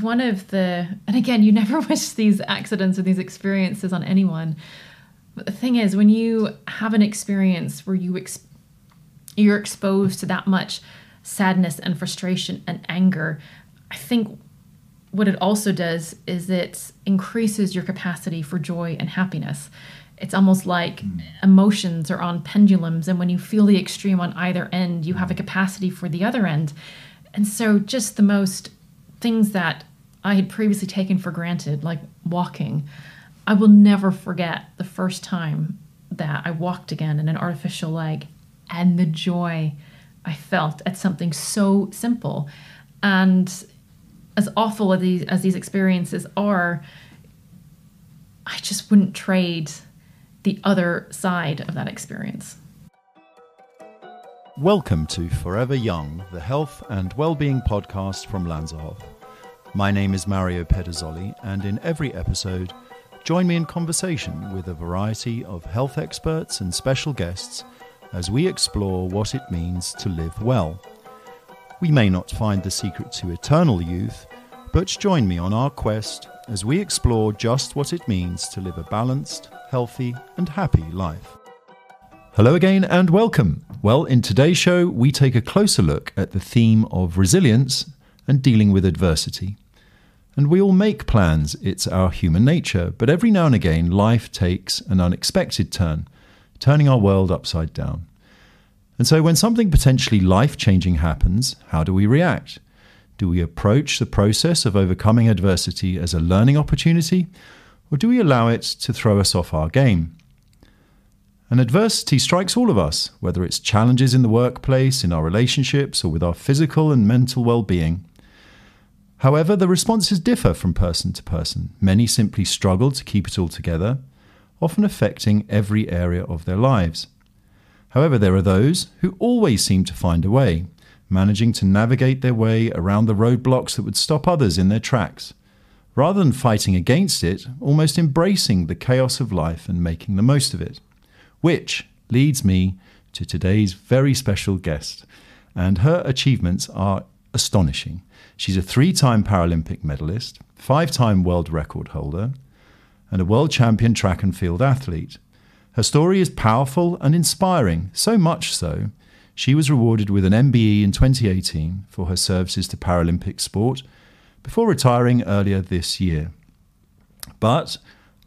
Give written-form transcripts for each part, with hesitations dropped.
and again, you never wish these accidents or these experiences on anyone. But the thing is, when you have an experience where you're exposed to that much sadness and frustration and anger, I think what it also does is it increases your capacity for joy and happiness. It's almost like emotions are on pendulums, and when you feel the extreme on either end, you have a capacity for the other end. And so just the most things that I had previously taken for granted, like walking, I will never forget the first time that I walked again in an artificial leg and the joy I felt at something so simple. And as awful as these experiences are, I just wouldn't trade the other side of that experience. Welcome to Forever Young, the health and wellbeing podcast from Lanzerhof. My name is Mario Pederzoli, and in every episode, join me in conversation with a variety of health experts and special guests as we explore what it means to live well. We may not find the secret to eternal youth, but join me on our quest as we explore just what it means to live a balanced, healthy, and happy life. Hello again and welcome. Well, in today's show, we take a closer look at the theme of resilience and dealing with adversity. And we all make plans, it's our human nature, but every now and again, life takes an unexpected turn, turning our world upside down. And so when something potentially life-changing happens, how do we react? Do we approach the process of overcoming adversity as a learning opportunity, or do we allow it to throw us off our game? And adversity strikes all of us, whether it's challenges in the workplace, in our relationships, or with our physical and mental well-being. However, the responses differ from person to person. Many simply struggle to keep it all together, often affecting every area of their lives. However, there are those who always seem to find a way, managing to navigate their way around the roadblocks that would stop others in their tracks. Rather than fighting against it, almost embracing the chaos of life and making the most of it. Which leads me to today's very special guest, and her achievements are astonishing. She's a 3-time Paralympic medalist, 5-time world record holder, and a world champion track and field athlete. Her story is powerful and inspiring, so much so, she was rewarded with an MBE in 2018 for her services to Paralympic sport before retiring earlier this year. But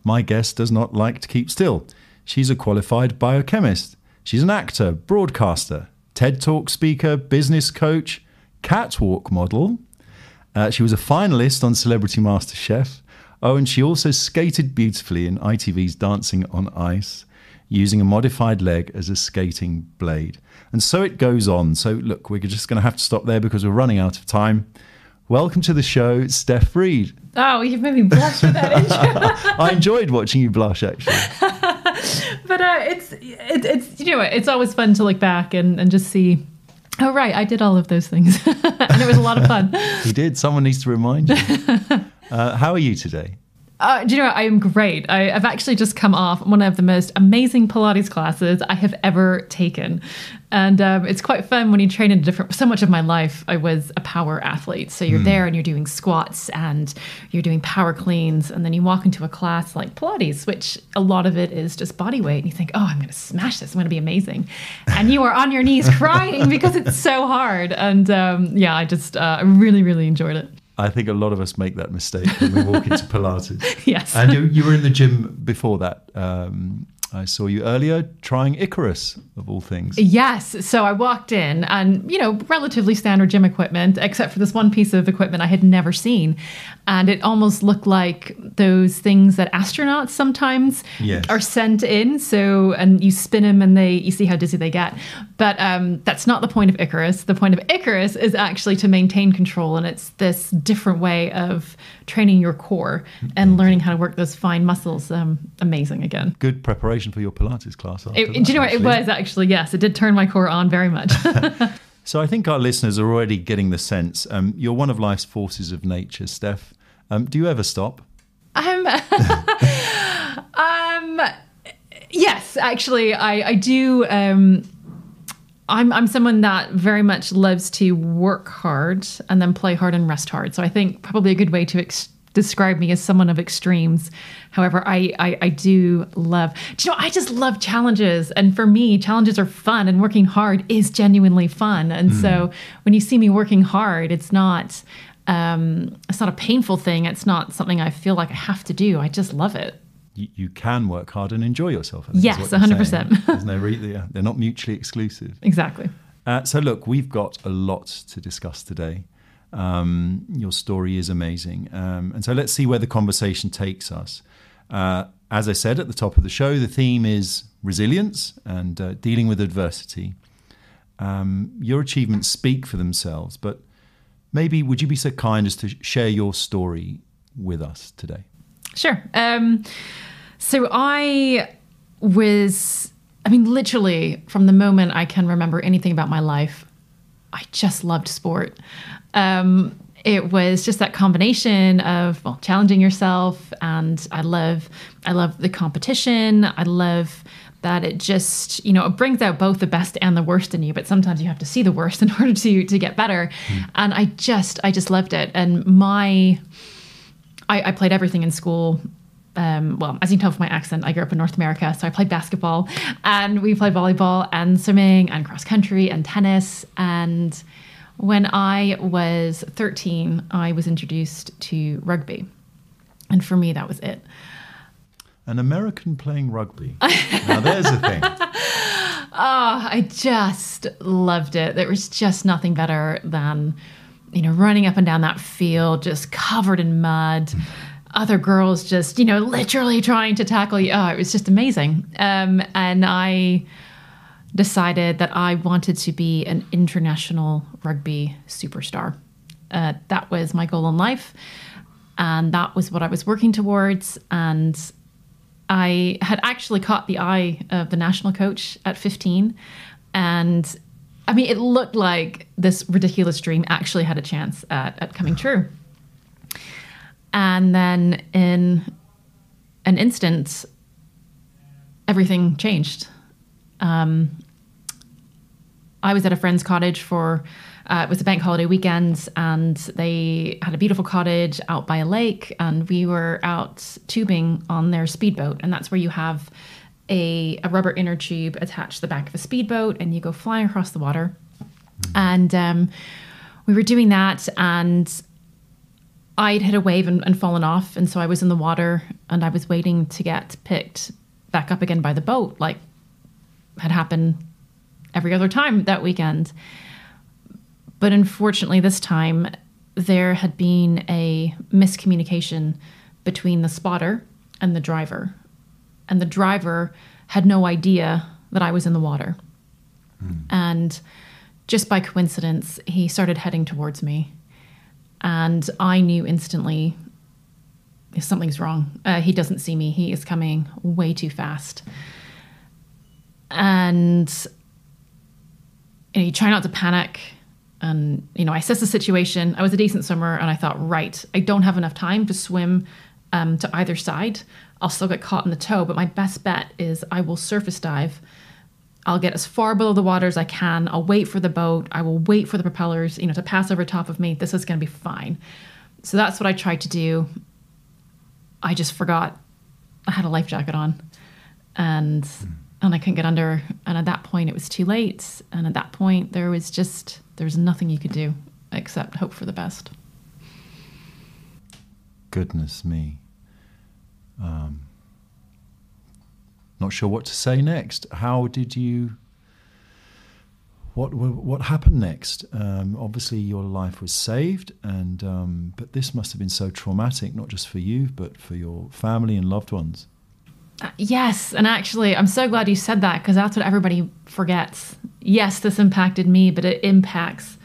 my guest does not like to keep still. She's a qualified biochemist. She's an actor, broadcaster, TED Talk speaker, business coach, catwalk model. She was a finalist on Celebrity MasterChef. Oh, and she also skated beautifully in ITV's Dancing on Ice, using a modified leg as a skating blade. And so it goes on. So look, we're just going to have to stop there because we're running out of time. Welcome to the show, Stef Reid. Oh, you've made me blush with that intro. I enjoyed watching you blush, actually. But it's you know what, it's always fun to look back and just see, oh, right, I did all of those things. And it was a lot of fun. You did. Someone needs to remind you. How are you today? Do you know what? I am great. I've actually just come off one of the most amazing Pilates classes I have ever taken. And it's quite fun when you train in so much of my life, I was a power athlete. So you're there and you're doing squats and you're doing power cleans. And then you walk into a class like Pilates, which a lot of it is just body weight. And you think, oh, I'm going to smash this. I'm going to be amazing. And you are on your knees crying because it's so hard. And I really, really enjoyed it. I think a lot of us make that mistake when we walk into Pilates. Yes. And you were in the gym before that. I saw you earlier trying Icarus, of all things. Yes. So I walked in and, relatively standard gym equipment, except for this one piece of equipment I had never seen. And it almost looked like those things that astronauts sometimes are sent in. So, and you spin them and you see how dizzy they get. But that's not the point of Icarus. The point of Icarus is actually to maintain control. And it's this different way of training your core and learning how to work those fine muscles. Amazing again. Good preparation for your Pilates class. Do you know what it was actually? Yes, it did turn my core on very much. So I think our listeners are already getting the sense. You're one of life's forces of nature, Stef. Do you ever stop? Yes, actually, I do. I'm someone that very much loves to work hard and then play hard and rest hard. So I think probably a good way to describe me as someone of extremes. However, I do love, I just love challenges. And for me, challenges are fun, and working hard is genuinely fun. And so when you see me working hard, it's not a painful thing. It's not something I feel like I have to do. I just love it. You can work hard and enjoy yourself. I think yes, 100%. There's no they're not mutually exclusive. Exactly. So look, we've got a lot to discuss today. Your story is amazing. And so let's see where the conversation takes us. As I said at the top of the show, the theme is resilience and dealing with adversity. Your achievements speak for themselves, but maybe would you be so kind as to share your story with us today? Sure. So I was, literally from the moment I can remember anything about my life, I just loved sport. It was just that combination of challenging yourself, and I love the competition. I love that it just, it brings out both the best and the worst in you, but sometimes you have to see the worst in order to get better. And I just loved it. And I played everything in school. As you can tell from my accent, I grew up in North America, so I played basketball, and we played volleyball and swimming and cross country and tennis. And when I was 13, I was introduced to rugby. And for me, that was it. An American playing rugby. Now there's a thing. I just loved it. There was just nothing better than, running up and down that field, just covered in mud. Other girls just, literally trying to tackle you. Oh, it was just amazing. And I decided that I wanted to be an international rugby superstar. That was my goal in life. And that was what I was working towards. And I had actually caught the eye of the national coach at 15. And it looked like this ridiculous dream actually had a chance at coming true. And then in an instant, everything changed. I was at a friend's cottage for, it was a bank holiday weekend, and they had a beautiful cottage out by a lake, and we were out tubing on their speedboat. And that's where you have a rubber inner tube attached to the back of a speedboat, and you go flying across the water. And we were doing that, and I'd hit a wave and fallen off. And so I was in the water, and I was waiting to get picked back up again by the boat, like had happened every other time that weekend. But unfortunately, this time there had been a miscommunication between the spotter and the driver. And the driver had no idea that I was in the water. And just by coincidence, he started heading towards me. And I knew instantly something's wrong. He doesn't see me. He is coming way too fast. And you try not to panic. And, I assessed the situation. I was a decent swimmer, and I thought, right, I don't have enough time to swim to either side. I'll still get caught in the tow, but my best bet is I will surface dive. I'll get as far below the water as I can. I'll wait for the boat. I will wait for the propellers, to pass over top of me. This is going to be fine. So that's what I tried to do. I just forgot I had a life jacket on, and I couldn't get under. And at that point, it was too late. And at that point, there was nothing you could do except hope for the best. Goodness me. Not sure what to say next. How did you... What happened next? Obviously, your life was saved, and but this must have been so traumatic, not just for you, but for your family and loved ones. Yes, and actually, I'm so glad you said that, because that's what everybody forgets. Yes, this impacted me, but it impacted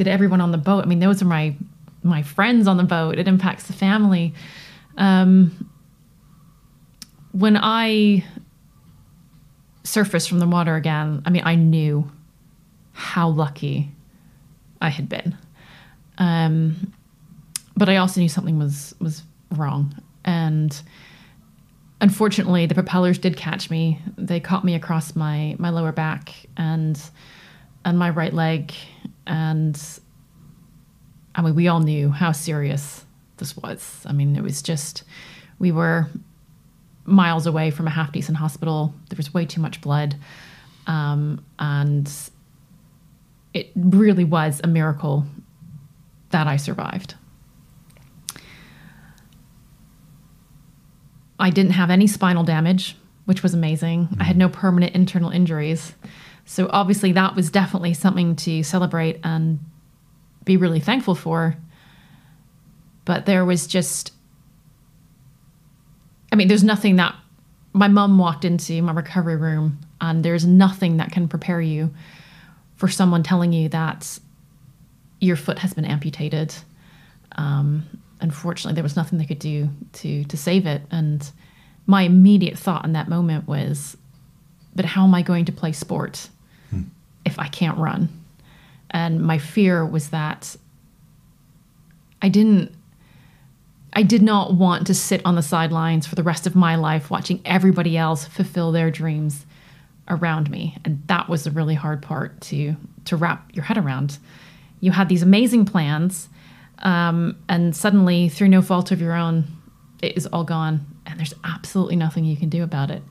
everyone on the boat. Those are my friends on the boat. It impacts the family. When I surfaced from the water again, I knew how lucky I had been. But I also knew something was wrong. And unfortunately, the propellers did catch me. They caught me across my lower back and my right leg. And I mean, we all knew how serious this was. I mean, it was just, we were miles away from a half decent hospital. There was way too much blood. And it really was a miracle that I survived. I didn't have any spinal damage, which was amazing. I had no permanent internal injuries. So obviously that was definitely something to celebrate and be really thankful for. But there was just, I mean, there's nothing that, my mom walked into my recovery room and there's nothing that can prepare you for someone telling you that your foot has been amputated. Unfortunately, there was nothing they could do to save it. And my immediate thought in that moment was, but how am I going to play sport if I can't run? And my fear was that I did not want to sit on the sidelines for the rest of my life watching everybody else fulfill their dreams around me. And that was a really hard part to wrap your head around. You had these amazing plans, and suddenly, through no fault of your own, it is all gone, and there's absolutely nothing you can do about it.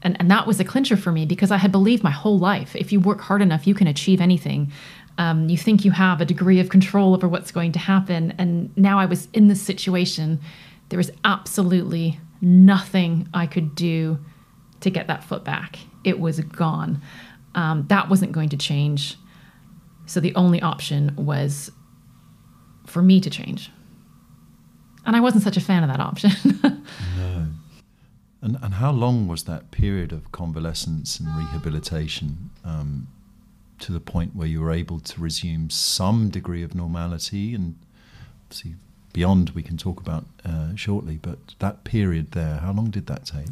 And that was a clincher for me, because I had believed my whole life, if you work hard enough, you can achieve anything. You think you have a degree of control over what's going to happen. And now I was in this situation. There was absolutely nothing I could do to get that foot back. It was gone. That wasn't going to change. So the only option was for me to change. And I wasn't such a fan of that option. No. And how long was that period of convalescence and rehabilitation to the point where you were able to resume some degree of normality? And obviously beyond we can talk about shortly, but that period there, how long did that take?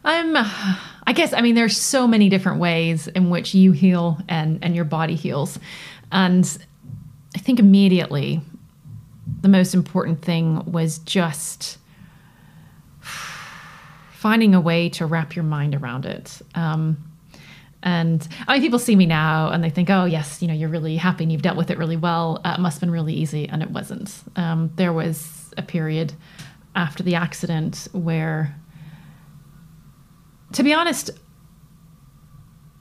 I guess, I mean, there's so many different ways in which you heal and your body heals. And I think immediately the most important thing was just finding a way to wrap your mind around it. And I mean, people see me now and they think, oh yes, you're really happy and you've dealt with it really well. It must have been really easy. And it wasn't. There was a period after the accident where, to be honest,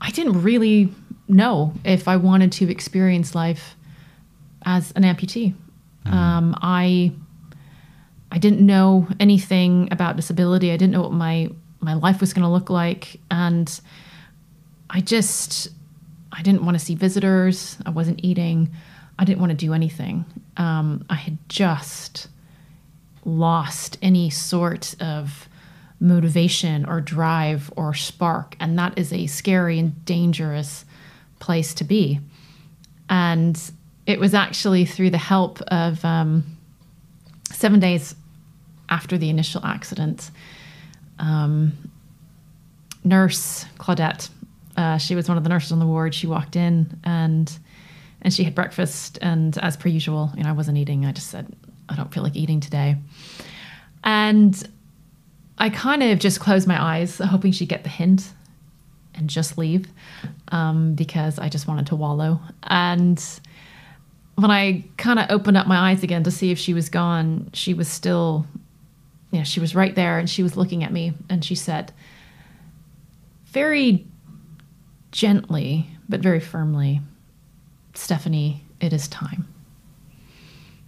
I didn't really know if I wanted to experience life as an amputee. I didn't know anything about disability. I didn't know what my life was going to look like. And I didn't want to see visitors. I wasn't eating. I didn't want to do anything. I had just lost any sort of motivation or drive or spark. And that is a scary and dangerous place to be. And it was actually through the help of 7 days after the initial accident, nurse Claudette, she was one of the nurses on the ward. She walked in and she had breakfast. And as per usual, I wasn't eating. I just said, I don't feel like eating today. And I kind of just closed my eyes, hoping she'd get the hint and just leave, because I just wanted to wallow. And when I kind of opened up my eyes again to see if she was gone, she was still, she was right there and she was looking at me and she said, very gently, but very firmly, Stephanie, it is time.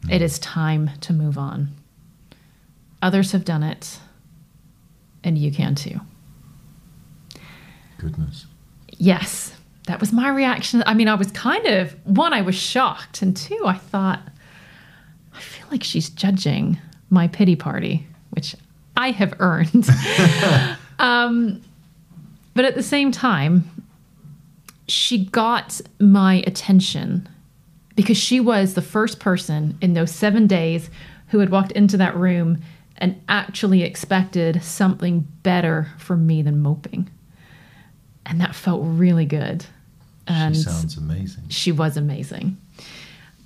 It is time to move on. Others have done it, and you can too. Goodness. Yes, that was my reaction. I mean, I was kind of, one, I was shocked, and two, I thought, I feel like she's judging my pity party, which I have earned. But at the same time, she got my attention because she was the first person in those 7 days who had walked into that room and actually expected something better from me than moping. And that felt really good. And she sounds amazing. She was amazing.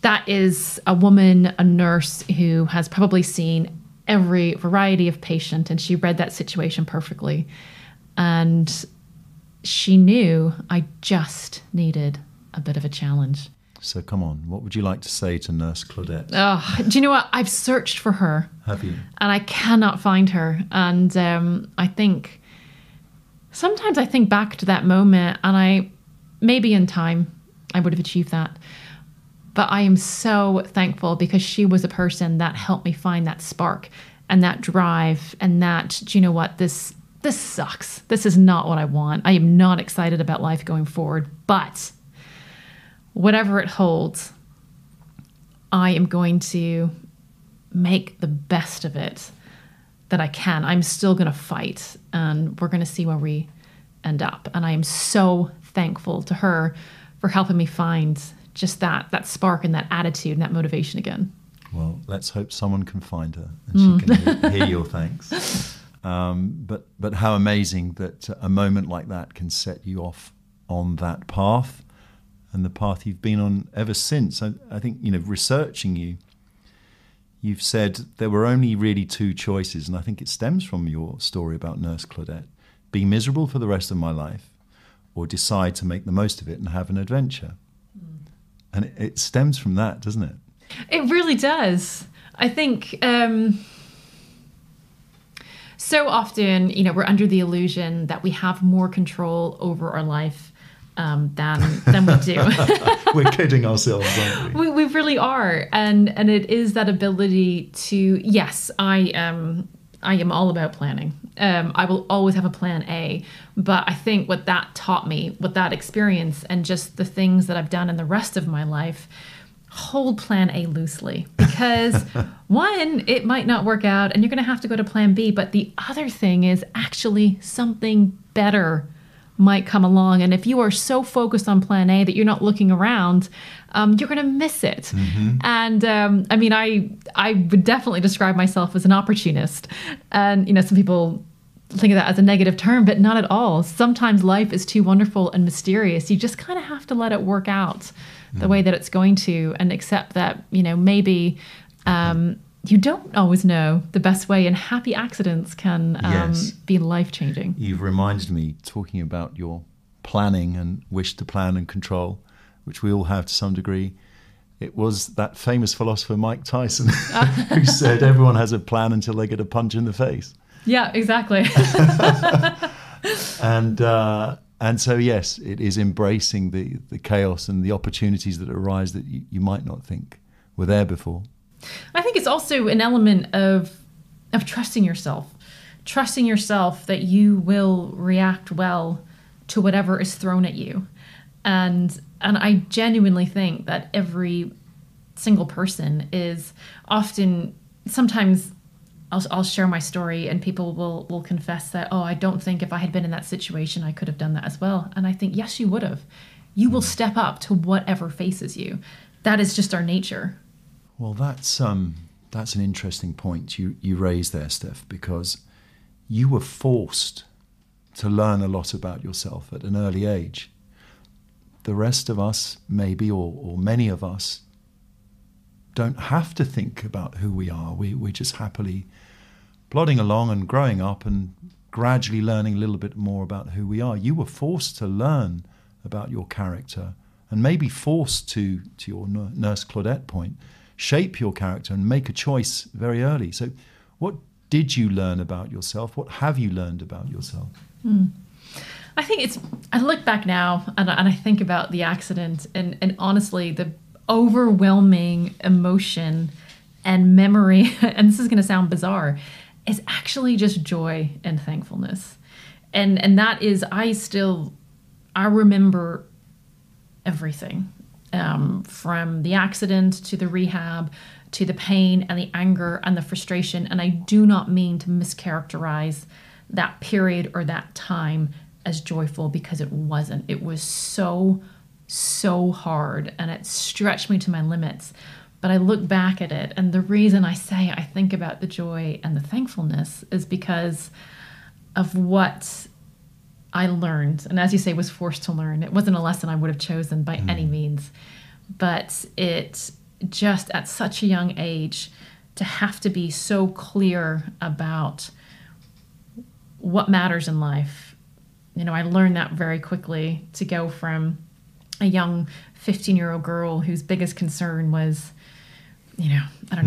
That is a woman, a nurse, who has probably seen every variety of patient, and she read that situation perfectly. And she knew I just needed a bit of a challenge. So come on, what would you like to say to Nurse Claudette? Oh, do you know what? I've searched for her. Have you? And I cannot find her. And sometimes I think back to that moment, and maybe in time I would have achieved that. But I am so thankful because she was a person that helped me find that spark and that drive and that, do you know what, this sucks. This is not what I want. I am not excited about life going forward, but whatever it holds, I am going to make the best of it that I can. I'm still going to fight, and we're going to see where we end up. And I am so thankful to her for helping me find just that spark and that attitude and that motivation again. Well, let's hope someone can find her and she can hear your thanks. But how amazing that a moment like that can set you off on that path, and the path you've been on ever since. I think, researching you've said there were only really two choices, and I think it stems from your story about Nurse Claudette: be miserable for the rest of my life, or decide to make the most of it and have an adventure. And it stems from that, doesn't it? It really does. I think so often, we're under the illusion that we have more control over our life than we do. We're kidding ourselves, aren't we? We really are. And it is that ability to, yes, I am all about planning. I will always have a plan A. But I think what that taught me, what that experience and just the things that I've done in the rest of my life, hold plan A loosely. Because one, it might not work out and you're going to have to go to plan B. But the other thing is actually something better might come along. And if you are so focused on plan A that you're not looking around, you're going to miss it. Mm-hmm. And I would definitely describe myself as an opportunist. And, some people think of that as a negative term, but not at all. Sometimes life is too wonderful and mysterious. You just kind of have to let it work out the way that it's going to, and accept that, maybe you don't always know the best way, and happy accidents can be life-changing. You've reminded me, talking about your planning and wish to plan and control, which we all have to some degree. It was that famous philosopher Mike Tyson who said everyone has a plan until they get a punch in the face. Yeah, exactly. And so, yes, it is embracing the chaos and the opportunities that arise that you might not think were there before. I think it's also an element of trusting yourself that you will react well to whatever is thrown at you. And I genuinely think that every single person is often, sometimes I'll share my story and people will confess that, I don't think if I had been in that situation, I could have done that as well. And I think, yes, you would have. You will step up to whatever faces you. That is just our nature. Well, that's an interesting point you raised there, Steph, because you were forced to learn a lot about yourself at an early age. The rest of us, maybe, or many of us, don't have to think about who we are. We're just happily plodding along and growing up and gradually learning a little bit more about who we are. You were forced to learn about your character, and maybe forced to your Nurse Claudette point, shape your character and make a choice very early. So what did you learn about yourself? What have you learned about yourself? I think I look back now and I think about the accident and honestly, the overwhelming emotion and memory, and this is going to sound bizarre, is actually just joy and thankfulness. And that is, I remember everything. From the accident to the rehab to the pain and the anger and the frustration. And I do not mean to mischaracterize that period or that time as joyful, because it wasn't. It was so hard and it stretched me to my limits. But I look back at it, and the reason I say I think about the joy and the thankfulness is because of what I learned, and as you say, was forced to learn. It wasn't a lesson I would have chosen by any means, but it just at such a young age to have to be so clear about what matters in life. I learned that very quickly, to go from a young 15-year-old girl whose biggest concern was,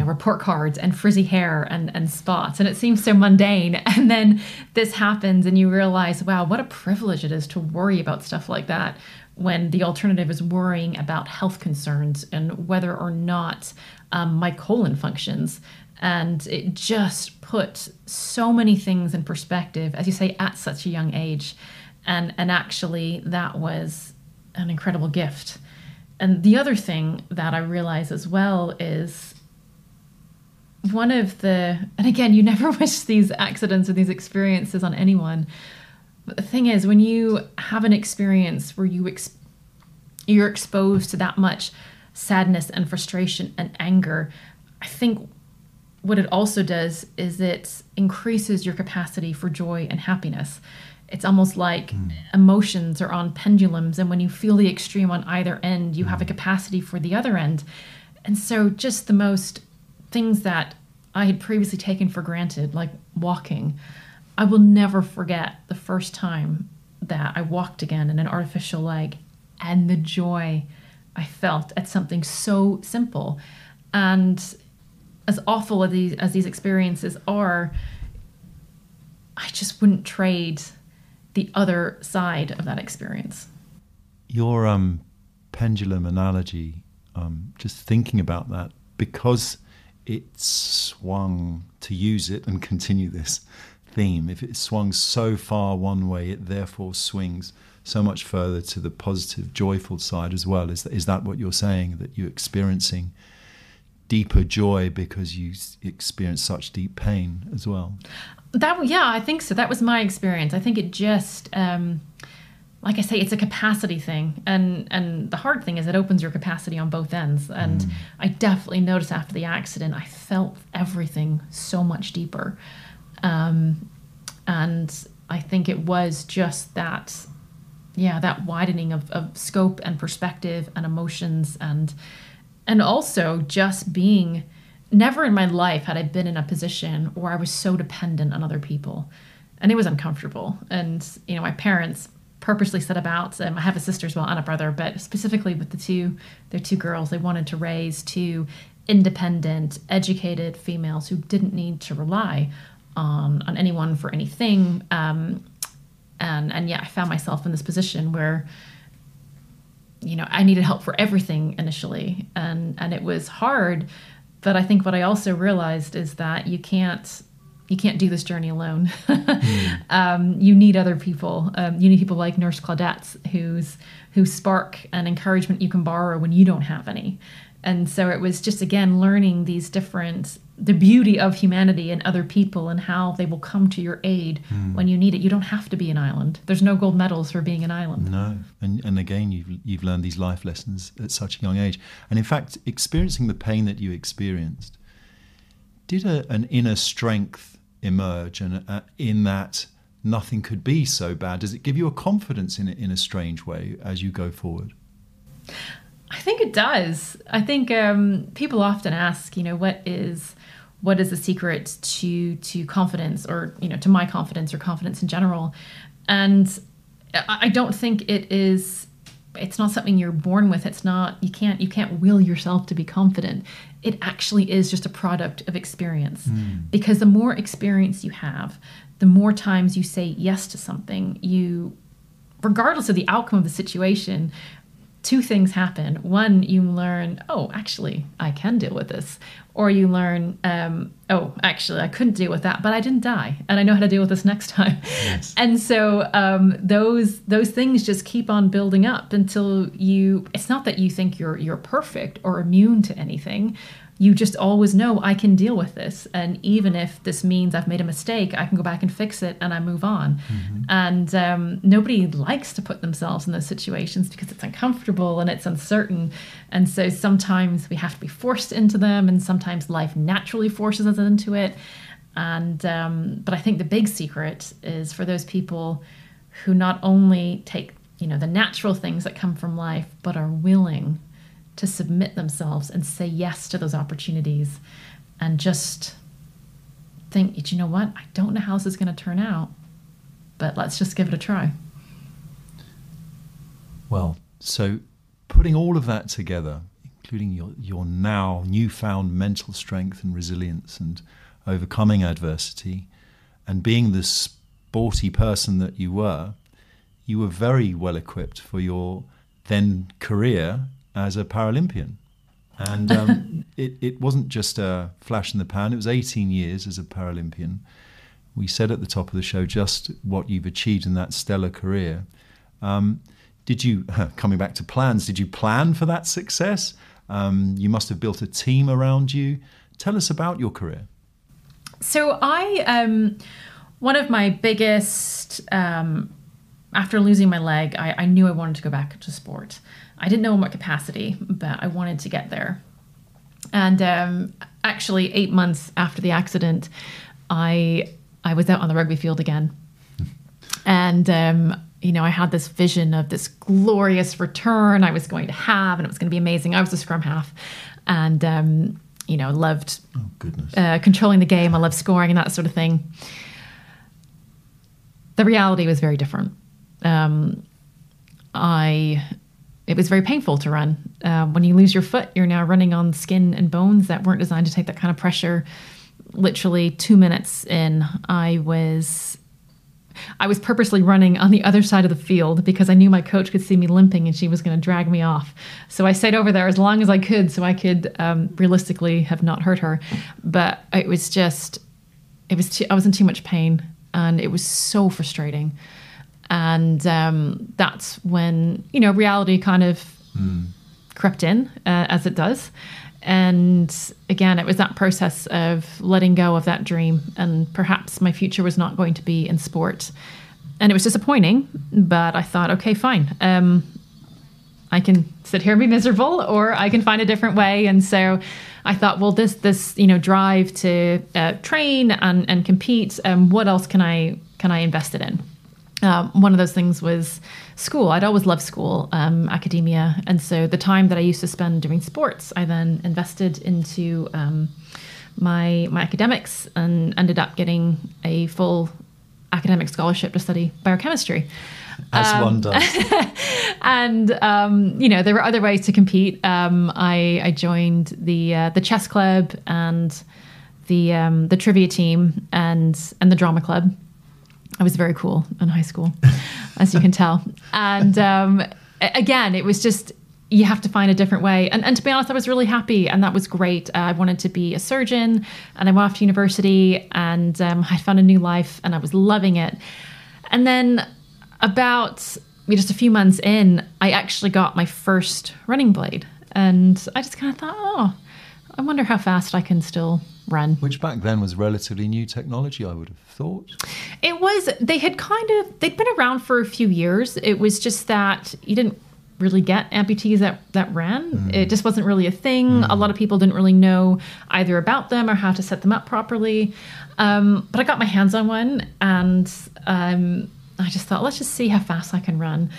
report cards and frizzy hair and spots. And it seems so mundane. And then this happens and you realize, wow, what a privilege it is to worry about stuff like that, when the alternative is worrying about health concerns and whether or not my colon functions. And it just put so many things in perspective, as you say, at such a young age. And actually, that was an incredible gift. And the other thing that I realize as well is and again, you never wish these accidents or these experiences on anyone. But the thing is, when you have an experience where you're exposed to that much sadness and frustration and anger, I think what it also does is it increases your capacity for joy and happiness. It's almost like emotions are on pendulums, and when you feel the extreme on either end, you have a capacity for the other end. And so just the most things that I had previously taken for granted, like walking, I will never forget the first time that I walked again in an artificial leg, and the joy I felt at something so simple. And as awful as these experiences are, I just wouldn't trade the other side of that experience. Your pendulum analogy, just thinking about that, because it swung, to use it and continue this theme, if it swung so far one way, it therefore swings so much further to the positive, joyful side as well. Is that what you're saying, that you're experiencing deeper joy because you experience such deep pain as well? I think so. That was my experience. I think it just, like I say, it's a capacity thing. And the hard thing is it opens your capacity on both ends. And I definitely noticed after the accident, I felt everything so much deeper. And I think it was just that widening of scope and perspective and emotions, and also just being, never in my life had I been in a position where I was so dependent on other people, and it was uncomfortable. And, my parents purposely set about, I have a sister as well and a brother, but specifically with their two girls, they wanted to raise two independent, educated females who didn't need to rely on anyone for anything. And I found myself in this position where, I needed help for everything initially. And it was hard. But I think what I also realized is that you can't do this journey alone. You need other people. You need people like Nurse Claudette, whose spark and encouragement you can borrow when you don't have any. And so it was just, again, learning the beauty of humanity and other people and how they will come to your aid when you need it. You don't have to be an island. There's no gold medals for being an island. No. And again, you've learned these life lessons at such a young age. And in fact, experiencing the pain that you experienced, did an inner strength emerge, and in that nothing could be so bad? Does it give you a confidence in it in a strange way as you go forward? I think it does. I think people often ask, what is the secret to confidence, or to my confidence or confidence in general? And I don't think it's not something you're born with. It's not, you can't will yourself to be confident. It actually is just a product of experience. Because the more experience you have, the more times you say yes to something, regardless of the outcome of the situation, two things happen. One, you learn, oh, actually, I can deal with this. Or you learn, oh, actually, I couldn't deal with that, but I didn't die, and I know how to deal with this next time. Yes. And so those things just keep on building up until it's not that you think you're perfect or immune to anything. You just always know, I can deal with this. And even if this means I've made a mistake, I can go back and fix it and I move on. And nobody likes to put themselves in those situations because it's uncomfortable and it's uncertain. And so sometimes we have to be forced into them, and sometimes life naturally forces us into it. And but I think the big secret is for those people who not only take, the natural things that come from life, but are willing to submit themselves and say yes to those opportunities. and just think, you know what? I don't know how this is going to turn out, but let's just give it a try. Well, so putting all of that together, including your now newfound mental strength and resilience and overcoming adversity, and being the sporty person that you were very well equipped for your then career as a Paralympian. And it wasn't just a flash in the pan. It was 18 years as a Paralympian. We said at the top of the show just what you've achieved in that stellar career. Did you, coming back to plans, did you plan for that success? You must have built a team around you. Tell us about your career. So one of my biggest, after losing my leg, I knew I wanted to go back to sport. I didn't know in what capacity, but I wanted to get there. And actually 8 months after the accident, I was out on the rugby field again. And, I had this vision of this glorious return I was going to have, and it was going to be amazing. I was a scrum half and, loved controlling the game. I loved scoring and that sort of thing. The reality was very different. It was very painful to run. When you lose your foot, you're now running on skin and bones that weren't designed to take that kind of pressure. Literally 2 minutes in, I was purposely running on the other side of the field because I knew my coach could see me limping and she was going to drag me off. So I stayed over there as long as I could so I could realistically have not hurt her. But I was in too much pain and it was so frustrating. And that's when, reality kind of crept in, as it does. And again, it was that process of letting go of that dream. And perhaps my future was not going to be in sport. And it was disappointing, but I thought, okay, fine. I can sit here and be miserable, or I can find a different way. And so I thought, well, this drive to train and compete, what else can I invest it in? One of those things was school. I'd always loved school, academia. And so the time that I used to spend doing sports, I then invested into my academics and ended up getting a full academic scholarship to study biochemistry. As one does. And, there were other ways to compete. I joined the chess club and the trivia team and the drama club. I was very cool in high school, as you can tell. And again, it was just, you have to find a different way. And to be honest, I was really happy and that was great. I wanted to be a surgeon and I went off to university and I found a new life and I was loving it. And then about just a few months in, I actually got my first running blade. And I just kind of thought, I wonder how fast I can still run. Which back then was relatively new technology, I would have thought. It was, they'd been around for a few years. It was just that you didn't really get amputees that ran. It just wasn't really a thing. A lot of people didn't really know either about them or how to set them up properly. But I got my hands on one and I just thought, let's just see how fast I can run.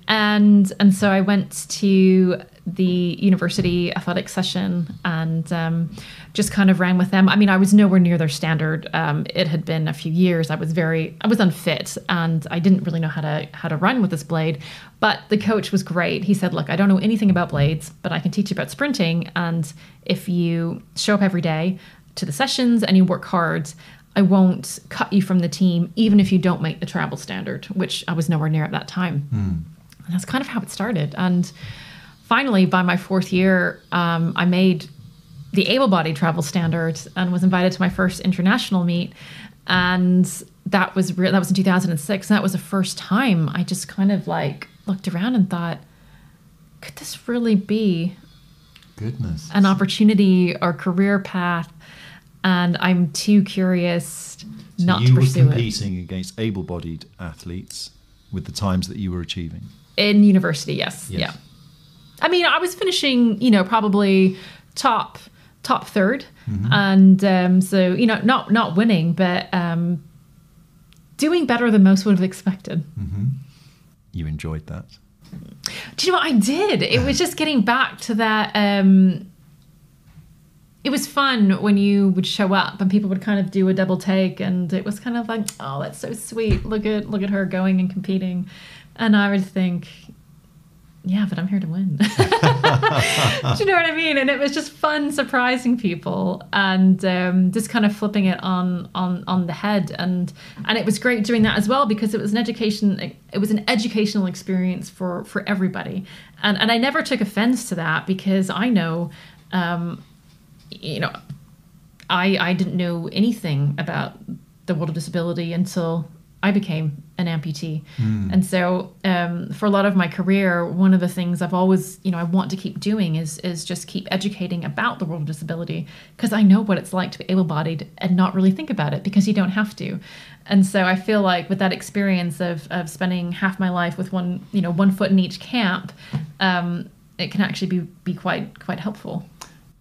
And so I went to the university athletics session and just kind of ran with them. I mean, I was nowhere near their standard. It had been a few years. I was unfit and I didn't really know how to run with this blade. But the coach was great. He said, look, I don't know anything about blades, but I can teach you about sprinting. And if you show up every day to the sessions and you work hard, I won't cut you from the team, even if you don't make the travel standard, which I was nowhere near at that time. And that's kind of how it started. And finally, by my fourth year, I made the able-bodied travel standard and was invited to my first international meet. And that was in 2006. And that was the first time I just kind of looked around and thought, could this really be an opportunity or career path? And I'm too curious not to pursue it. You were competing against able-bodied athletes with the times that you were achieving? In university, yes. Yeah. I mean, I was finishing, probably top third. And so, not winning, but doing better than most would have expected. You enjoyed that? Do you know what I did? It was just getting back to that it was fun when you would show up and people would kind of do a double take, and it was kind of like, oh, that's so sweet. Look at her going and competing. And I would think, yeah, but I'm here to win. Do you know what I mean? And it was just fun surprising people and just kind of flipping it on the head. And it was great doing that as well, because it was an educational experience for everybody. And I never took offense to that, because I know, I didn't know anything about the world of disability until I became an amputee. And so for a lot of my career, one of the things I've always, I want to keep doing is just keep educating about the world of disability, because I know what it's like to be able-bodied and not really think about it, because you don't have to. And so I feel like with that experience of spending half my life with one foot in each camp, it can actually be quite helpful.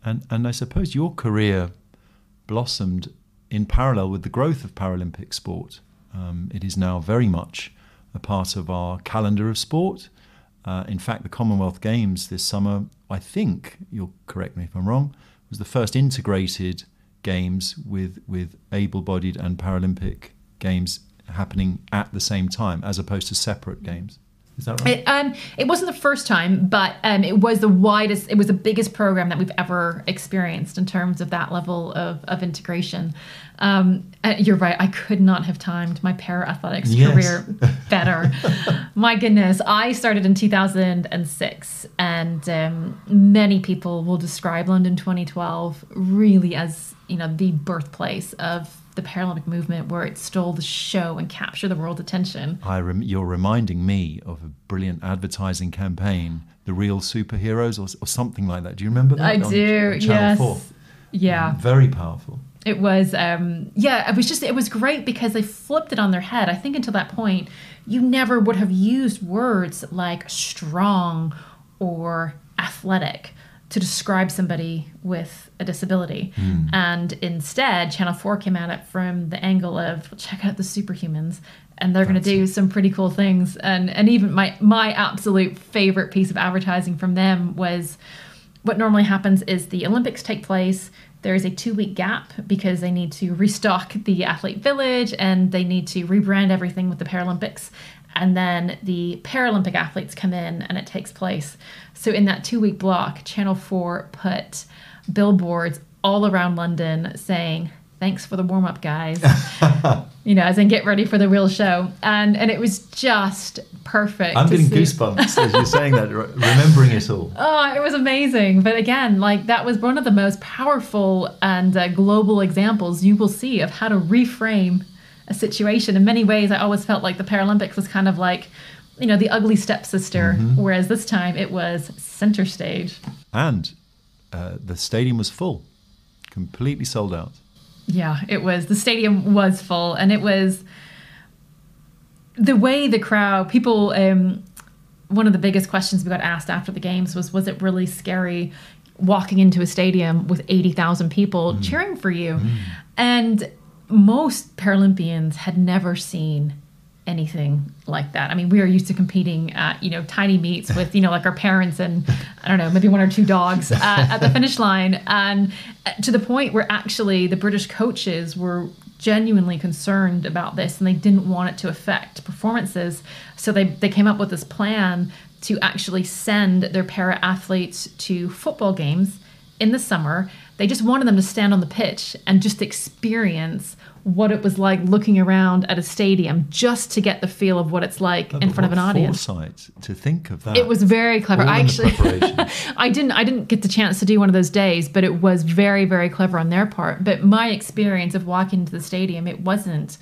And I suppose your career blossomed in parallel with the growth of Paralympic sport. It is now very much a part of our calendar of sport. In fact, the Commonwealth Games this summer, I think, you'll correct me if I'm wrong, was the first integrated games with able-bodied and Paralympic games happening at the same time, as opposed to separate games. Is that right? It wasn't the first time, but it was the biggest program that we've ever experienced in terms of that level of integration. You're right. I could not have timed my para-athletics career better. My goodness. I started in 2006, and many people will describe London 2012 really as, the birthplace of the Paralympic movement, where it stole the show and captured the world's attention. You're reminding me of a brilliant advertising campaign, The Real Superheroes, or something like that. Do you remember that? I do, on Channel 4. Yeah. Very powerful. It was, it was great because they flipped it on their head. I think until that point, you never would have used words like strong or athletic to describe somebody with a disability. And instead, Channel 4 came at it from the angle of, check out the superhumans, and they're going to do some pretty cool things. And even my absolute favorite piece of advertising from them was, what normally happens is the Olympics take place, there's a 2-week gap because they need to restock the athlete village and they need to rebrand everything with the Paralympics. And then the Paralympic athletes come in and it takes place. So in that 2-week block, Channel 4 put billboards all around London saying, thanks for the warm-up, guys. As in get ready for the real show. And it was just perfect. I'm getting goosebumps as you're saying that, remembering it all. Oh, it was amazing. But again, that was one of the most powerful and global examples you will see of how to reframe a situation. In many ways, I always felt like the Paralympics was kind of like, the ugly stepsister, whereas this time it was center stage. And the stadium was full, completely sold out. Yeah, it was. The stadium was full, and it was the way the crowd, people, one of the biggest questions we got asked after the games was it really scary walking into a stadium with 80,000 people cheering for you? And most Paralympians had never seen anything like that. I mean, we are used to competing at, tiny meets with, like our parents and, I don't know, maybe 1 or 2 dogs at the finish line. And to the point where actually the British coaches were genuinely concerned about this and they didn't want it to affect performances. So they came up with this plan to actually send their para-athletes to football games in the summer. They just wanted them to stand on the pitch and just experience what it was like looking around at a stadium, just to get the feel of what it's like in front of an audience. Foresight to think of that. It was very clever. I didn't get the chance to do one of those days, but it was very, very clever on their part. But my experience of walking into the stadium, it wasn't,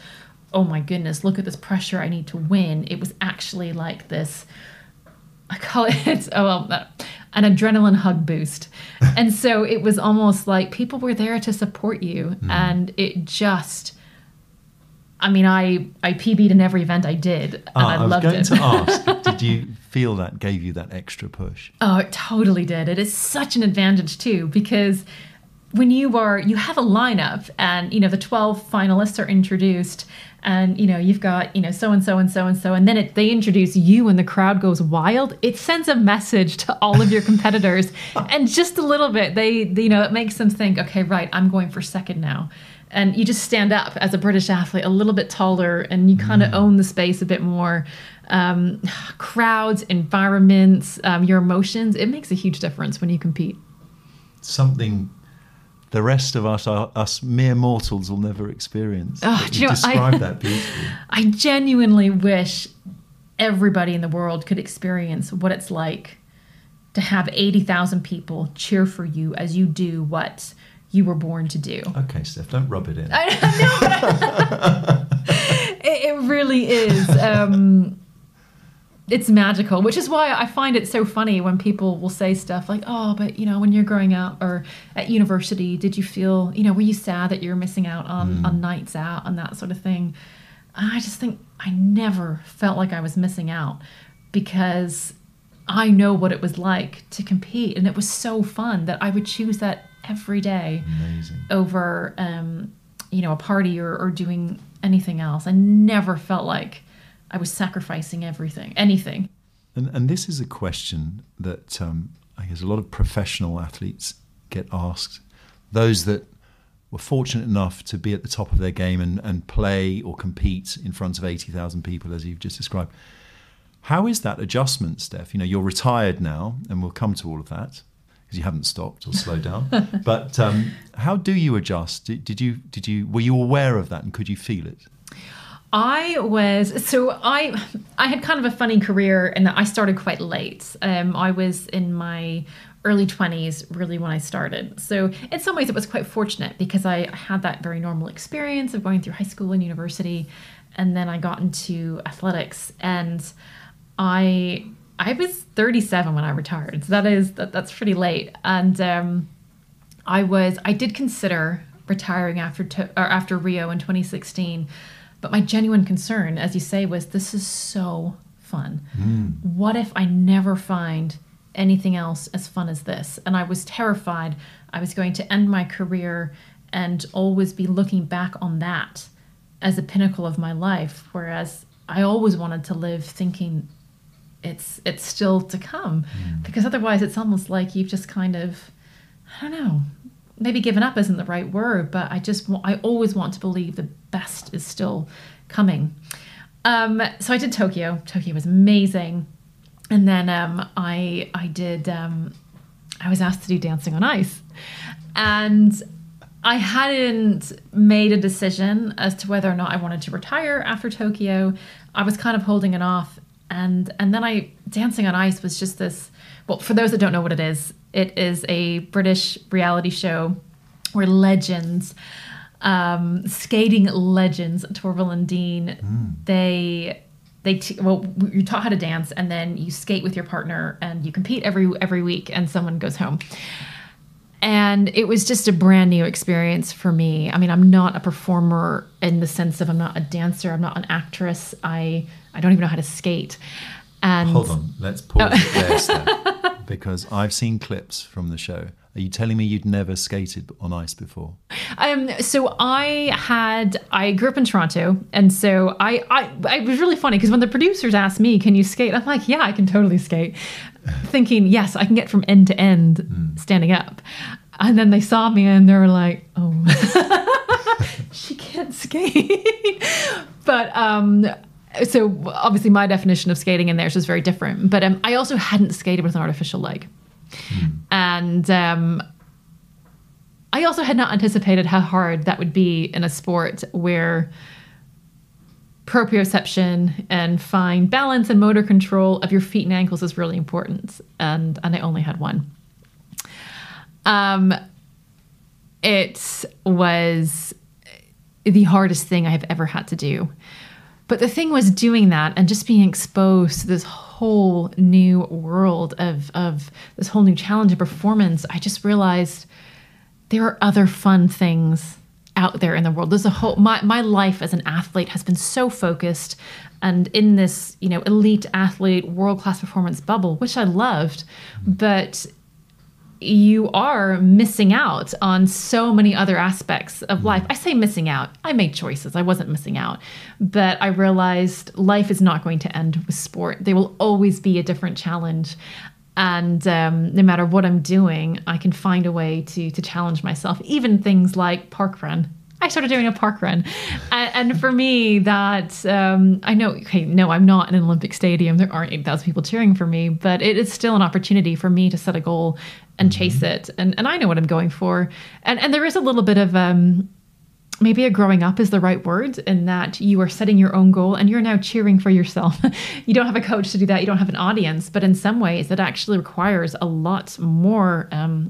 oh my goodness, look at this pressure, I need to win. It was actually like this, I call it, an adrenaline hug boost. And so it was almost like people were there to support you. And it just, I PB'd in every event I did. And I loved it. I was going to ask, did you feel that gave you that extra push? Oh, it totally did. It is such an advantage too, because when you have a lineup and, the 12 finalists are introduced and, you've got, so-and-so and so-and-so, and then they introduce you and the crowd goes wild, it sends a message to all of your competitors. And just a little bit, it makes them think, okay, right, I'm going for second now. And you just stand up as a British athlete a little bit taller and you kind of own the space a bit more. Crowds, environments, your emotions, it makes a huge difference when you compete. Something the rest of us mere mortals will never experience. Oh, you describe that beautifully. I genuinely wish everybody in the world could experience what it's like to have 80,000 people cheer for you as you do what you were born to do. Okay, Steph, don't rub it in. It really is. It's magical, which is why I find it so funny when people will say stuff like, oh, but, when you're growing up or at university, did you feel, were you sad that you were missing out on nights out and that sort of thing? And I just think I never felt like I was missing out because I know what it was like to compete. And it was so fun that I would choose that every day. Amazing. Over, a party or doing anything else. I never felt like I was sacrificing anything. And this is a question that I guess a lot of professional athletes get asked. Those that were fortunate enough to be at the top of their game and play or compete in front of 80,000 people, as you've just described. How is that adjustment, Steph? You're retired now, and we'll come to all of that because you haven't stopped or slowed down. But how do you adjust? Were you aware of that, and could you feel it? I had kind of a funny career in that I started quite late. I was in my early 20s, really, when I started. So in some ways it was quite fortunate because I had that very normal experience of going through high school and university. And then I got into athletics and I was 37 when I retired. So that's pretty late. And I did consider retiring after Rio in 2016. But my genuine concern, as you say, was this is so fun. What if I never find anything else as fun as this? And I was terrified I was going to end my career and always be looking back on that as a pinnacle of my life. Whereas I always wanted to live thinking it's still to come. Because otherwise it's almost like you've just kind of, I don't know, maybe given up isn't the right word, but I always want to believe the best is still coming. So I did Tokyo. Tokyo was amazing. And then I was asked to do Dancing on Ice. And I hadn't made a decision as to whether or not I wanted to retire after Tokyo. I was kind of holding it off. And then Dancing on Ice was just this, well, for those that don't know what it is a British reality show where legends, skating legends, Torvill and Dean, you're taught how to dance and then you skate with your partner and you compete every week and someone goes home. And it was just a brand new experience for me. I mean, I'm not a performer in the sense of I'm not a dancer, I'm not an actress, I don't even know how to skate. And hold on, let's pause it there, Steph, because I've seen clips from the show. Are you telling me you'd never skated on ice before? So I grew up in Toronto, and so I was really funny because when the producers asked me, "Can you skate?" I'm like, "Yeah, I can totally skate," thinking, "Yes, I can get from end to end standing up." And then they saw me and they were like, "Oh, she can't skate." But so obviously my definition of skating in theirs was very different. But I also hadn't skated with an artificial leg. And I also had not anticipated how hard that would be in a sport where proprioception and fine balance and motor control of your feet and ankles is really important. And I only had one. It was the hardest thing I have ever had to do. But the thing was doing that and just being exposed to this whole new world of this whole new challenge of performance, I just realized there are other fun things out there in the world. There's a whole, my life as an athlete has been so focused and in this, elite athlete, world-class performance bubble, which I loved, but you are missing out on so many other aspects of life. I say missing out. I made choices. I wasn't missing out. But I realized life is not going to end with sport. There will always be a different challenge. And no matter what I'm doing, I can find a way to challenge myself. Even things like park run. I started doing a park run. And for me, that, I know, okay, no, I'm not in an Olympic stadium. There aren't 8,000 people cheering for me, but it is still an opportunity for me to set a goal and chase it. And I know what I'm going for. And there is a little bit of, maybe a growing up is the right word, in that you are setting your own goal and you're now cheering for yourself. You don't have a coach to do that. You don't have an audience, but in some ways it actually requires a lot more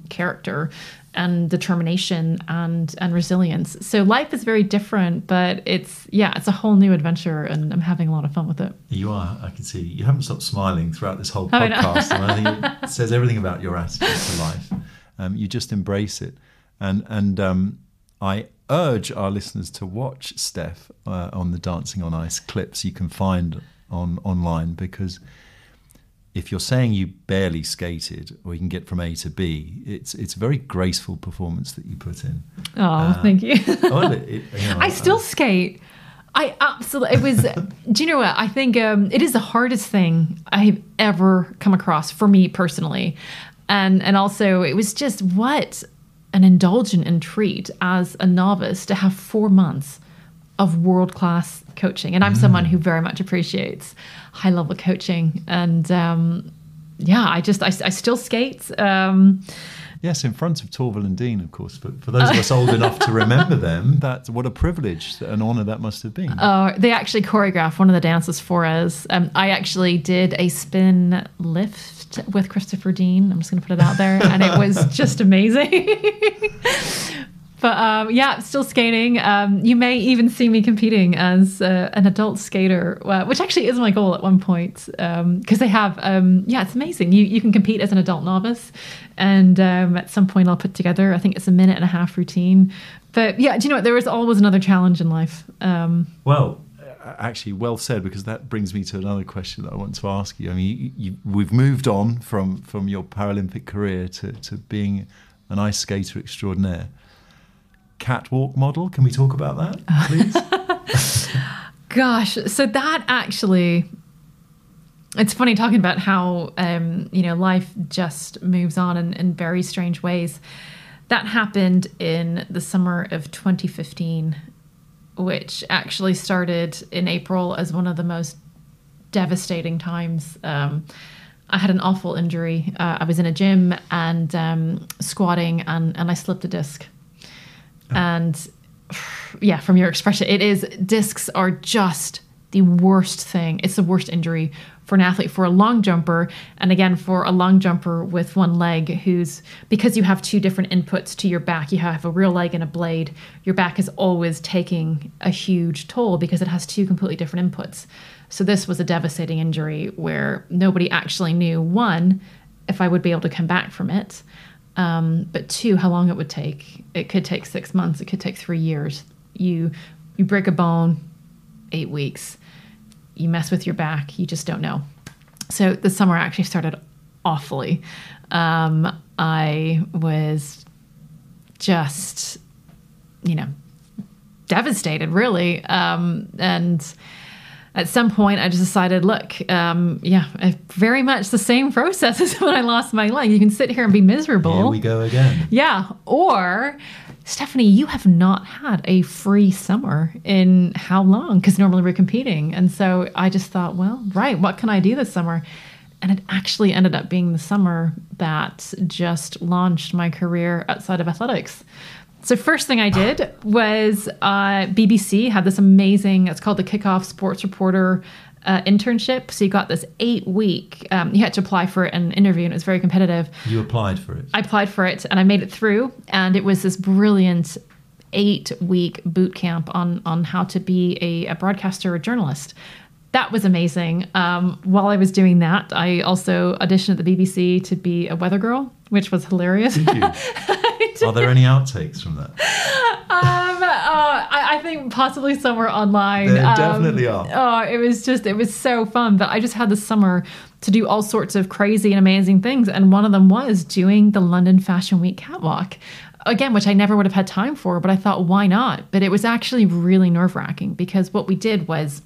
character and determination and resilience. So life is very different, but it's a whole new adventure, and I'm having a lot of fun with it. You are. I can see you haven't stopped smiling throughout this whole podcast. And I think it says everything about your attitude to life. You just embrace it. And I urge our listeners to watch Stef on the Dancing on Ice clips you can find online, because if you're saying you barely skated or you can get from A to B, it's a very graceful performance that you put in. Oh, thank you. I still skate. I absolutely, it was, do you know what? I think it is the hardest thing I've ever come across for me personally. And also it was just what an indulgent and treat as a novice to have 4 months of world-class coaching. And I'm someone who very much appreciates high-level coaching. And I still skate. Yes, in front of Torvill and Dean, of course. But for those of us old enough to remember them, that's what a privilege, an honour that must have been. They actually choreographed one of the dances for us. I actually did a spin lift with Christopher Dean. I'm just going to put it out there. And it was just amazing. But still skating. You may even see me competing as an adult skater, which actually is my goal at one point. Because they have, it's amazing. You can compete as an adult novice. And at some point I'll put together, I think it's a 1.5-minute routine. But do you know what? There is always another challenge in life. Well, actually, well said, because that brings me to another question that I want to ask you. I mean, we've moved on from your Paralympic career to being an ice skater extraordinaire. Catwalk model. Can we talk about that, please? Gosh, so that actually, it's funny talking about how, life just moves on in very strange ways. That happened in the summer of 2015, which actually started in April as one of the most devastating times. I had an awful injury. I was in a gym and squatting and I slipped a disc. And from your expression, discs are just the worst thing. It's the worst injury for an athlete, for a long jumper. And again, for a long jumper with one leg because you have two different inputs to your back, you have a real leg and a blade. Your back is always taking a huge toll because it has two completely different inputs. So this was a devastating injury where nobody actually knew, one, if I would be able to come back from it. But two, how long it would take. It could take 6 months. It could take 3 years. You break a bone, 8 weeks. You mess with your back. You just don't know. So the summer actually started awfully. I was just, devastated, really. And at some point, I just decided, look, very much the same process as when I lost my leg. You can sit here and be miserable. Here we go again. Yeah. Or, Stephanie, you have not had a free summer in how long? Because normally we're competing. And so I just thought, well, right, what can I do this summer? And it actually ended up being the summer that just launched my career outside of athletics. So first thing I did was BBC had this amazing, it's called the Kickoff Sports Reporter internship. So you got this 8-week, you had to apply for it and interview, and it was very competitive. You applied for it? I applied for it and I made it through. And it was this brilliant 8-week boot camp on how to be a broadcaster or a journalist. That was amazing. While I was doing that, I also auditioned at the BBC to be a weather girl, which was hilarious. Did you? Are there any outtakes from that? I I think possibly somewhere online. There definitely are. Oh, it was so fun. But I just had the summer to do all sorts of crazy and amazing things. And one of them was doing the London Fashion Week catwalk. Again, which I never would have had time for, but I thought, why not? But it was actually really nerve-wracking because what we did was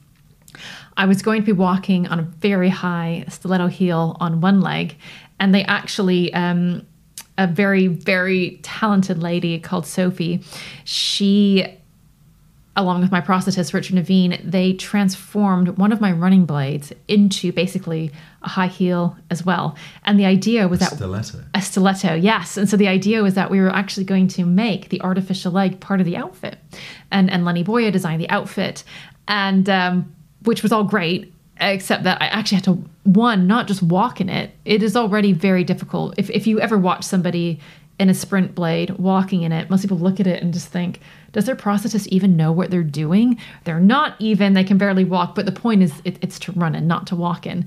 I was going to be walking on a very high stiletto heel on one leg, and they actually, a very, very talented lady called Sophie, she, along with my prosthetist, Richard Naveen, they transformed one of my running blades into basically a high heel as well. And the idea was a stiletto, yes. And so the idea was that we were actually going to make the artificial leg part of the outfit. And Lenny Boya designed the outfit, and which was all great, except that I actually had to, not just walk in it. It is already very difficult. If you ever watch somebody in a sprint blade walking in it, most people look at it and just think, does their prosthetist even know what they're doing? They're not even, they can barely walk. But the point is it's to run in, not to walk in.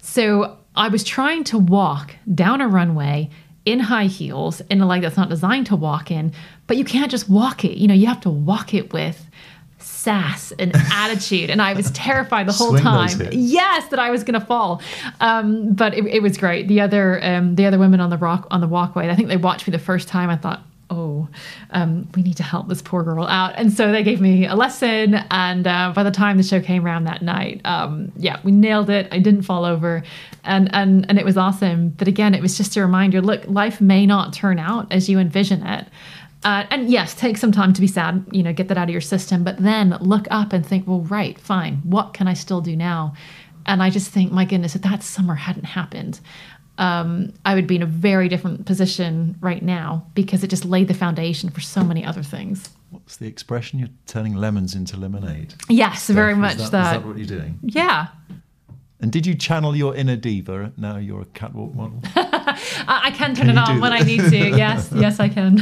So I was trying to walk down a runway in high heels in a leg that's not designed to walk in, but you can't just walk it. You have to walk it with sass and attitude, and I was terrified the whole time. Yes, that I was going to fall. But it was great. The other women on the walkway, I think they watched me the first time. I thought, we need to help this poor girl out, and so they gave me a lesson. And by the time the show came around that night, we nailed it. I didn't fall over, and it was awesome. But again, it was just a reminder. Look, life may not turn out as you envision it. And yes, take some time to be sad, get that out of your system, but then look up and think, well, right, fine. What can I still do now? And I just think, my goodness, if that summer hadn't happened, I would be in a very different position right now because it just laid the foundation for so many other things. What's the expression? You're turning lemons into lemonade. Yes, Stef, very much that. Is that what you're doing? Yeah. And did you channel your inner diva? Now you're a catwalk model. I can turn it on when I need to. Yes, I can.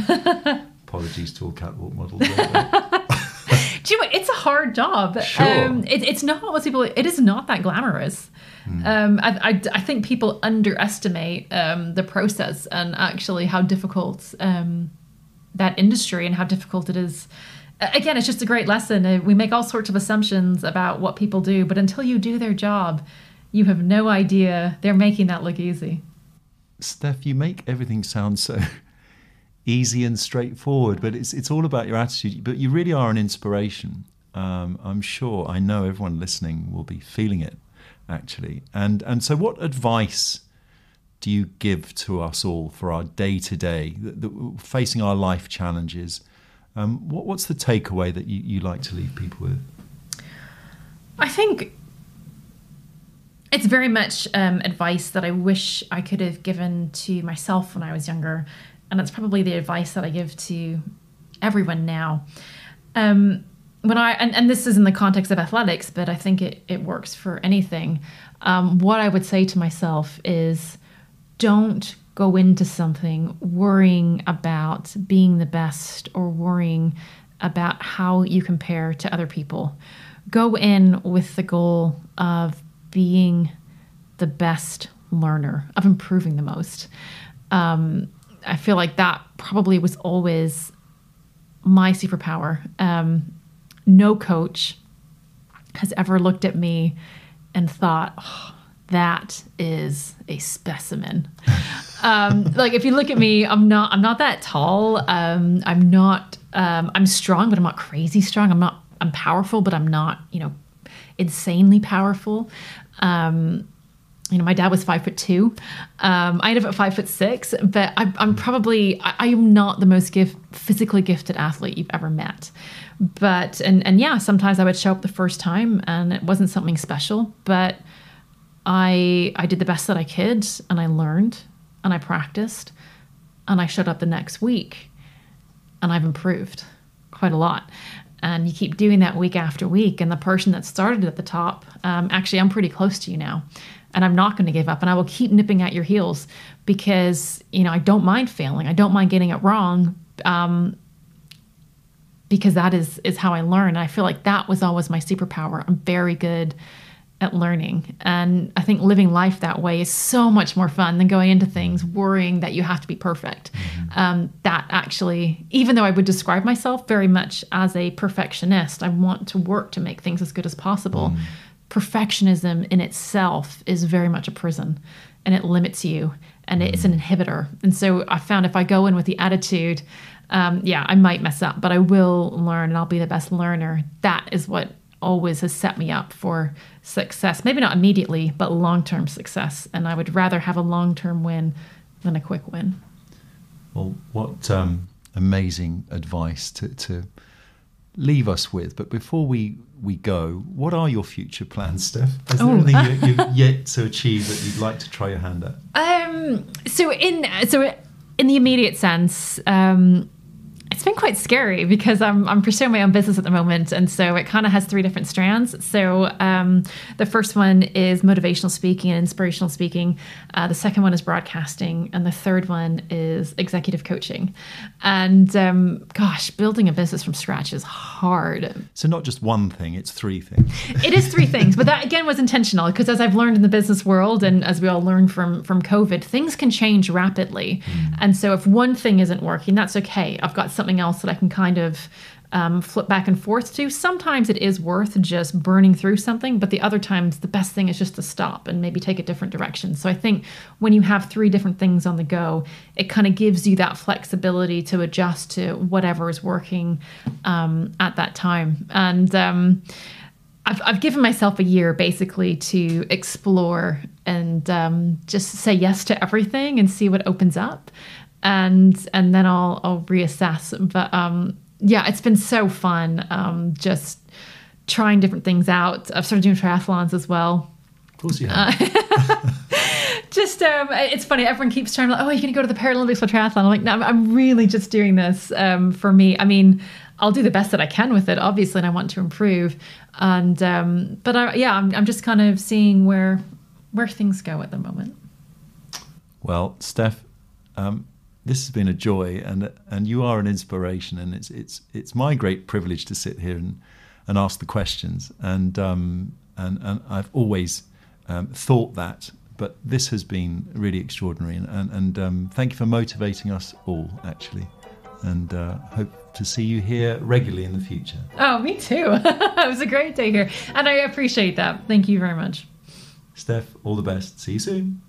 Apologies to all catwalk models. Do you know, it's a hard job. Sure. It's not what people. It is not that glamorous. I think people underestimate the process and actually how difficult that industry and how difficult it is. Again, it's just a great lesson. We make all sorts of assumptions about what people do, but until you do their job, you have no idea they're making that look easy. Stef, you make everything sound so easy and straightforward, but it's all about your attitude. But you really are an inspiration. I'm sure, I know everyone listening will be feeling it, actually. And so what advice do you give to us all for our day-to-day, facing our life challenges? What's the takeaway that you like to leave people with? I think it's very much advice that I wish I could have given to myself when I was younger. And it's probably the advice that I give to everyone now. And this is in the context of athletics, but I think it works for anything. What I would say to myself is, don't go into something worrying about being the best or worrying about how you compare to other people. Go in with the goal of being the best learner, of improving the most. I feel like that probably was always my superpower. No coach has ever looked at me and thought, that is a specimen. Like if you look at me, I'm not that tall. I'm strong, but I'm not crazy strong. I'm powerful, but I'm not, insanely powerful. My dad was 5'2". I ended up at 5'6", but I am not the most physically gifted athlete you've ever met. But, and yeah, sometimes I would show up the first time and it wasn't something special, but I did the best that I could, and I learned and I practiced and I showed up the next week and I've improved quite a lot. And you keep doing that week after week. And the person that started at the top, actually, I'm pretty close to you now. And I'm not going to give up. And I will keep nipping at your heels because, I don't mind failing. I don't mind getting it wrong because that is how I learn. And I feel like that was always my superpower. I'm very good at learning. And I think living life that way is so much more fun than going into things worrying that you have to be perfect. That actually, even though I would describe myself very much as a perfectionist, I want to work to make things as good as possible. Perfectionism in itself is very much a prison, and it limits you, and it's an inhibitor. And so I found if I go in with the attitude, I might mess up, but I will learn and I'll be the best learner. That is what always has set me up for success. Maybe not immediately, but long-term success. And I would rather have a long-term win than a quick win. Well, what amazing advice to leave us with. But before we go, what are your future plans, Stef? Is there anything you've yet to achieve that you'd like to try your hand at? So in the immediate sense, it's been quite scary because I'm pursuing my own business at the moment. And so it kind of has 3 different strands. So the first one is motivational speaking and inspirational speaking. The second one is broadcasting. And the third one is executive coaching. And building a business from scratch is hard. So not just one thing, it's 3 things. It is 3 things. But that, again, was intentional because as I've learned in the business world and as we all learned from COVID, things can change rapidly. And so if one thing isn't working, that's okay. I've got something else that I can kind of flip back and forth to. Sometimes it is worth just burning through something, but the other times the best thing is just to stop and maybe take a different direction. So I think when you have 3 different things on the go, it kind of gives you that flexibility to adjust to whatever is working at that time. And I've given myself a year basically to explore and just say yes to everything and see what opens up. And then I'll reassess. But it's been so fun just trying different things out. I've started doing triathlons as well. Of course you have. It's funny. Everyone keeps trying like, oh, you're going to go to the Paralympics for triathlon. I'm like, no, I'm really just doing this for me. I mean, I'll do the best that I can with it, obviously, and I want to improve. And I'm just kind of seeing where things go at the moment. Well, Stef, this has been a joy, and you are an inspiration, and it's my great privilege to sit here and ask the questions, and I've always thought that, but this has been really extraordinary, and thank you for motivating us all, actually, and hope to see you here regularly in the future. Oh, me too. It was a great day here, and I appreciate that. Thank you very much. Stef, all the best. See you soon.